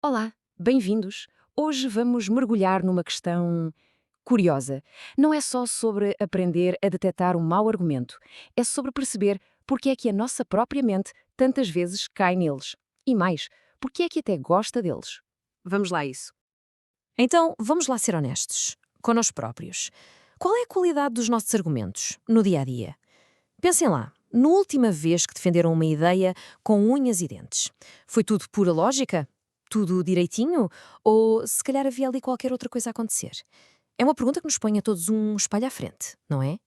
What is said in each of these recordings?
Olá, bem-vindos. Hoje vamos mergulhar numa questão curiosa. Não é só sobre aprender a detectar um mau argumento, é sobre perceber porque é que a nossa própria mente tantas vezes cai neles. E mais, porque é que até gosta deles. Vamos lá a isso. Então, vamos lá ser honestos, connosco próprios. Qual é a qualidade dos nossos argumentos no dia a dia? Pensem lá, na última vez que defenderam uma ideia com unhas e dentes. Foi tudo pura lógica? Tudo direitinho? Ou se calhar havia ali qualquer outra coisa a acontecer? É uma pergunta que nos põe a todos um espalho à frente, não é?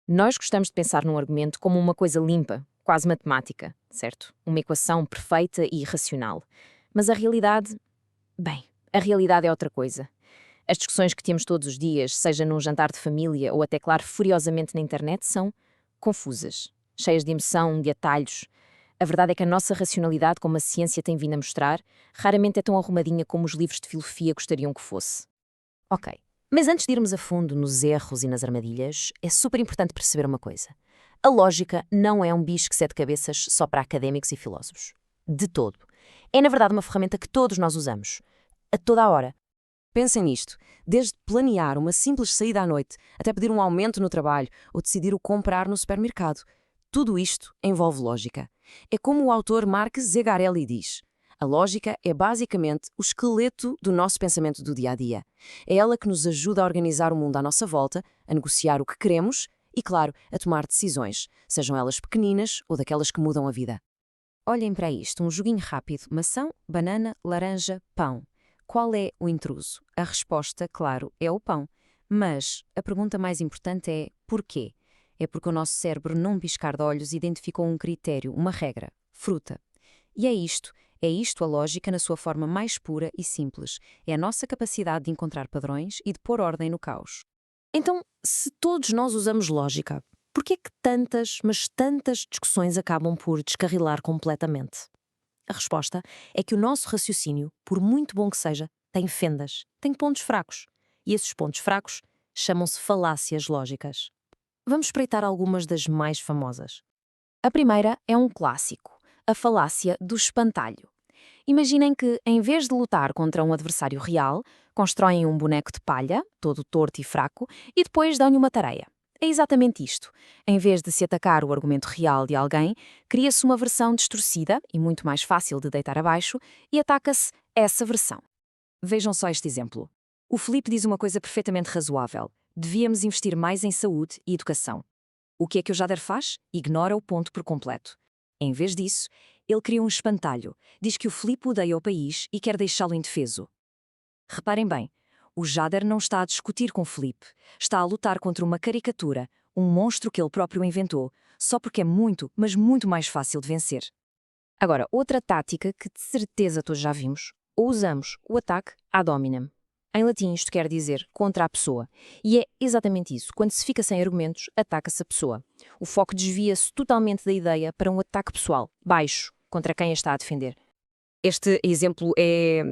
Nós gostamos de pensar num argumento como uma coisa limpa, quase matemática, certo? Uma equação perfeita e racional. Mas a realidade, bem, a realidade é outra coisa. As discussões que temos todos os dias, seja num jantar de família ou até, claro, furiosamente na internet, são confusas, cheias de emoção, de atalhos. A verdade é que a nossa racionalidade, como a ciência tem vindo a mostrar, raramente é tão arrumadinha como os livros de filosofia gostariam que fosse. Ok, mas antes de irmos a fundo nos erros e nas armadilhas, é super importante perceber uma coisa. A lógica não é um bicho de sete cabeças só para académicos e filósofos. De todo. É, na verdade, uma ferramenta que todos nós usamos. A toda a hora. Pensem nisto, desde planear uma simples saída à noite, até pedir um aumento no trabalho ou decidir o comprar no supermercado. Tudo isto envolve lógica. É como o autor Mark Zegarelli diz. A lógica é basicamente o esqueleto do nosso pensamento do dia a dia. É ela que nos ajuda a organizar o mundo à nossa volta, a negociar o que queremos e, claro, a tomar decisões, sejam elas pequeninas ou daquelas que mudam a vida. Olhem para isto, um joguinho rápido: maçã, banana, laranja, pão. Qual é o intruso? A resposta, claro, é o pão. Mas a pergunta mais importante é porquê? É porque o nosso cérebro, num piscar de olhos, identificou um critério, uma regra: fruta. E é isto a lógica na sua forma mais pura e simples. É a nossa capacidade de encontrar padrões e de pôr ordem no caos. Então, se todos nós usamos lógica, por que é que tantas, mas tantas discussões acabam por descarrilar completamente? A resposta é que o nosso raciocínio, por muito bom que seja, tem fendas, tem pontos fracos. E esses pontos fracos chamam-se falácias lógicas. Vamos espreitar algumas das mais famosas. A primeira é um clássico, a falácia do espantalho. Imaginem que, em vez de lutar contra um adversário real, constroem um boneco de palha, todo torto e fraco, e depois dão-lhe uma tareia. É exatamente isto. Em vez de se atacar o argumento real de alguém, cria-se uma versão distorcida e muito mais fácil de deitar abaixo e ataca-se essa versão. Vejam só este exemplo. O Felipe diz uma coisa perfeitamente razoável. Devíamos investir mais em saúde e educação. O que é que o Jader faz? Ignora o ponto por completo. Em vez disso, ele cria um espantalho. Diz que o Filipe odeia o país e quer deixá-lo indefeso. Reparem bem, o Jader não está a discutir com Filipe. Está a lutar contra uma caricatura, um monstro que ele próprio inventou, só porque é muito, mas muito mais fácil de vencer. Agora, outra tática que de certeza todos já vimos, ou usamos o ataque ad hominem. Em latim isto quer dizer contra a pessoa. E é exatamente isso. Quando se fica sem argumentos, ataca-se a pessoa. O foco desvia-se totalmente da ideia para um ataque pessoal, baixo, contra quem a está a defender. Este exemplo é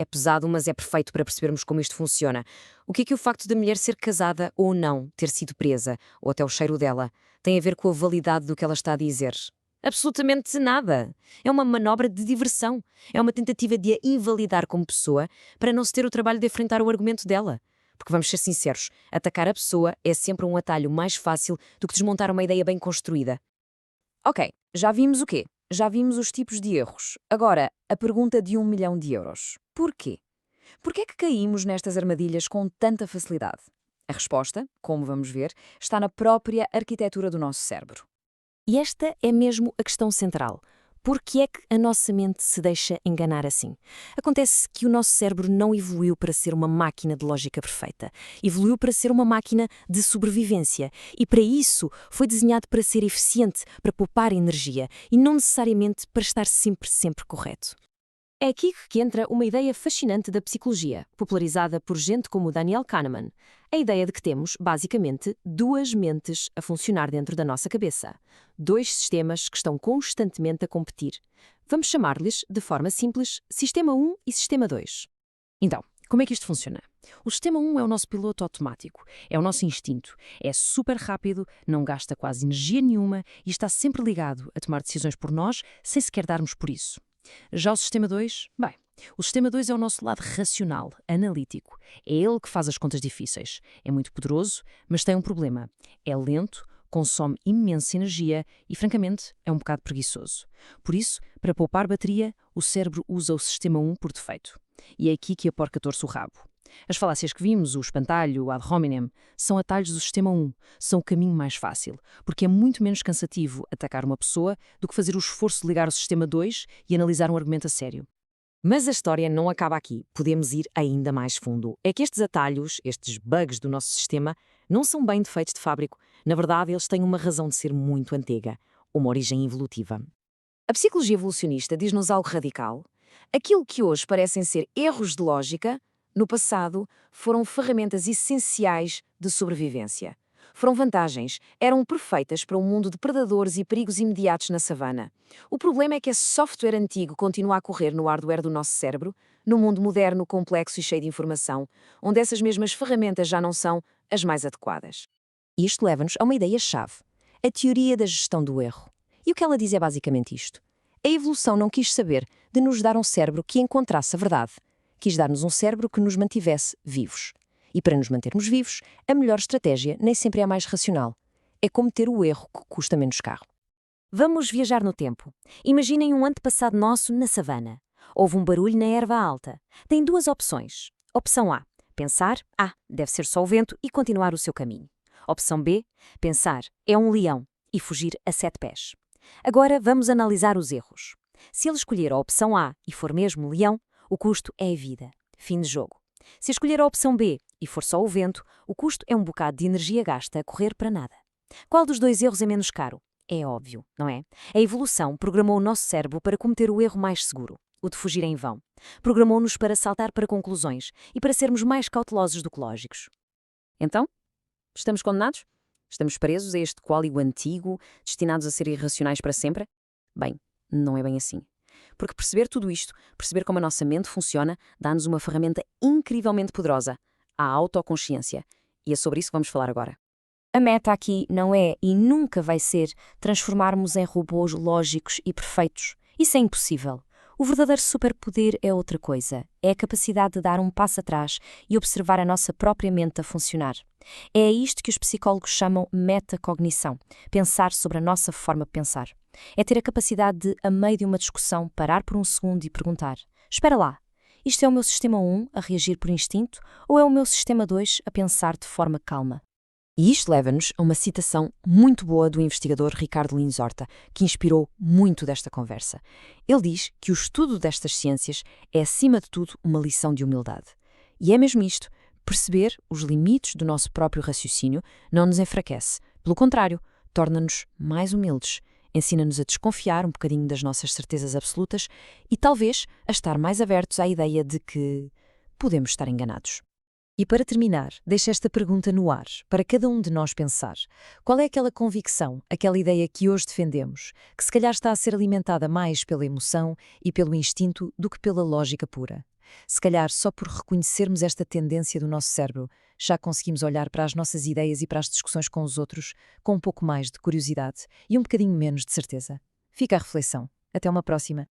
pesado, mas é perfeito para percebermos como isto funciona. O que é que o facto da mulher ser casada ou não, ter sido presa, ou até o cheiro dela, tem a ver com a validade do que ela está a dizer? Absolutamente nada. É uma manobra de diversão. É uma tentativa de a invalidar como pessoa para não se ter o trabalho de enfrentar o argumento dela. Porque vamos ser sinceros, atacar a pessoa é sempre um atalho mais fácil do que desmontar uma ideia bem construída. Ok, já vimos o quê? Já vimos os tipos de erros. Agora, a pergunta de 1 milhão de euros. Porquê? Porquê é que caímos nestas armadilhas com tanta facilidade? A resposta, como vamos ver, está na própria arquitetura do nosso cérebro. E esta é mesmo a questão central. Por que é que a nossa mente se deixa enganar assim? Acontece que o nosso cérebro não evoluiu para ser uma máquina de lógica perfeita. Evoluiu para ser uma máquina de sobrevivência. E para isso foi desenhado para ser eficiente, para poupar energia e não necessariamente para estar sempre correto. É aqui que entra uma ideia fascinante da psicologia, popularizada por gente como Daniel Kahneman. A ideia de que temos, basicamente, duas mentes a funcionar dentro da nossa cabeça. Dois sistemas que estão constantemente a competir. Vamos chamar-lhes, de forma simples, Sistema 1 e Sistema 2. Então, como é que isto funciona? O Sistema 1 é o nosso piloto automático, é o nosso instinto. É super rápido, não gasta quase energia nenhuma e está sempre ligado a tomar decisões por nós sem sequer darmos por isso. Já o Sistema 2, bem, O sistema 2 é o nosso lado racional, analítico. É ele que faz as contas difíceis. É muito poderoso, mas tem um problema. É lento, consome imensa energia e, francamente, é um bocado preguiçoso. Por isso, para poupar bateria, o cérebro usa o sistema 1 por defeito. E é aqui que a porca torce o rabo. As falácias que vimos, o espantalho, o ad hominem, são atalhos do sistema 1, são o caminho mais fácil, porque é muito menos cansativo atacar uma pessoa do que fazer o esforço de ligar o sistema 2 e analisar um argumento a sério. Mas a história não acaba aqui. Podemos ir ainda mais fundo. É que estes atalhos, estes bugs do nosso sistema, não são bem defeitos de fábrica. Na verdade, eles têm uma razão de ser muito antiga, uma origem evolutiva. A psicologia evolucionista diz-nos algo radical. Aquilo que hoje parecem ser erros de lógica, no passado, foram ferramentas essenciais de sobrevivência. Foram vantagens, eram perfeitas para um mundo de predadores e perigos imediatos na savana. O problema é que esse software antigo continua a correr no hardware do nosso cérebro, no mundo moderno, complexo e cheio de informação, onde essas mesmas ferramentas já não são as mais adequadas. Isto leva-nos a uma ideia-chave, a teoria da gestão do erro. E o que ela diz é basicamente isto. A evolução não quis saber de nos dar um cérebro que encontrasse a verdade. Quis dar-nos um cérebro que nos mantivesse vivos. E para nos mantermos vivos, a melhor estratégia nem sempre é a mais racional. É cometer o erro que custa menos caro. Vamos viajar no tempo. Imaginem um antepassado nosso na savana. Houve um barulho na erva alta. Tem duas opções. Opção A, pensar, deve ser só o vento e continuar o seu caminho. Opção B, pensar, é um leão e fugir a 7 pés. Agora vamos analisar os erros. Se ele escolher a opção A e for mesmo leão, o custo é a vida. Fim de jogo. Se escolher a opção B e for só o vento, o custo é um bocado de energia gasta a correr para nada. Qual dos dois erros é menos caro? É óbvio, não é? A evolução programou o nosso cérebro para cometer o erro mais seguro, o de fugir em vão. Programou-nos para saltar para conclusões e para sermos mais cautelosos do que lógicos. Então, estamos condenados? Estamos presos a este código antigo, destinados a ser irracionais para sempre? Bem, não é bem assim. Porque perceber tudo isto, perceber como a nossa mente funciona, dá-nos uma ferramenta incrivelmente poderosa, a autoconsciência. E é sobre isso que vamos falar agora. A meta aqui não é e nunca vai ser transformarmos em robôs lógicos e perfeitos. Isso é impossível. O verdadeiro superpoder é outra coisa. É a capacidade de dar um passo atrás e observar a nossa própria mente a funcionar. É a isto que os psicólogos chamam metacognição, pensar sobre a nossa forma de pensar. É ter a capacidade de, a meio de uma discussão, parar por um segundo e perguntar: espera lá, isto é o meu sistema 1 a reagir por instinto ou é o meu sistema 2 a pensar de forma calma? E isto leva-nos a uma citação muito boa do investigador Ricardo Lins Horta, que inspirou muito desta conversa. Ele diz que o estudo destas ciências é, acima de tudo, uma lição de humildade. E é mesmo isto. Perceber os limites do nosso próprio raciocínio não nos enfraquece. Pelo contrário, torna-nos mais humildes. Ensina-nos a desconfiar um bocadinho das nossas certezas absolutas e, talvez, a estar mais abertos à ideia de que podemos estar enganados. E para terminar, deixo esta pergunta no ar, para cada um de nós pensar. Qual é aquela convicção, aquela ideia que hoje defendemos, que se calhar está a ser alimentada mais pela emoção e pelo instinto do que pela lógica pura? Se calhar, só por reconhecermos esta tendência do nosso cérebro, já conseguimos olhar para as nossas ideias e para as discussões com os outros com um pouco mais de curiosidade e um bocadinho menos de certeza. Fica a reflexão. Até uma próxima.